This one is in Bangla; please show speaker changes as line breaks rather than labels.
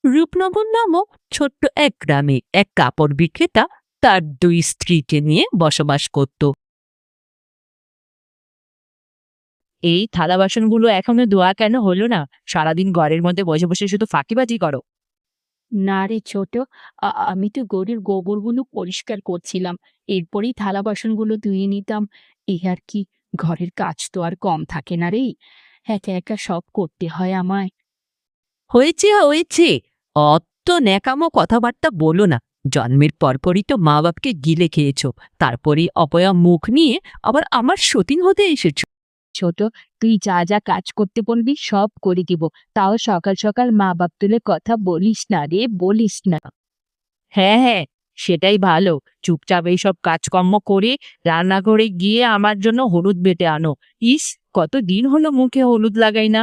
রূপনগর নামক ছোট্ট এক গ্রামে এক কাপড় বিক্রেতা তার দুই স্ত্রীকে নিয়ে বসবাস করত। এই থালা বাসনগুলো এখনো ধোয়া কেন হলো না? সারাদিন ঘরের মধ্যে বসে বসে শুধু ফাঁকিবাজি করো।
না রে ছোট, আমি তো গরুর গোবরগুলো পরিষ্কার করছিলাম। এরপরেই থালা বাসনগুলো ধুয়ে নিতাম। এই আর কি, ঘরের কাজ তো আর কম থাকে না রে। একা একা সব করতে হয় আমায়।
হয়েছে হয়েছে, অত ন্যাকামো কথাবার্তা বলো না। জন্মের পরপরই তো মা বাপকে গিলে খেয়েছো, তারপরেই অপয়া মুখ নিয়ে আবার আমার সতীন হতে এসেছো।
ছোট, তুই যা যা কাজ করতে বলবি সব করে দিব। তাও সকাল সকাল মা বাপ তুলে কথা বলিস না রে, বলিস না।
হ্যাঁ হ্যাঁ, সেটাই ভালো। চুপচাপ এইসব কাজকর্ম করে রান্নাঘরে গিয়ে আমার জন্য হলুদ বেটে আনো। ইস, কতদিন হলো মুখে হলুদ লাগাই না।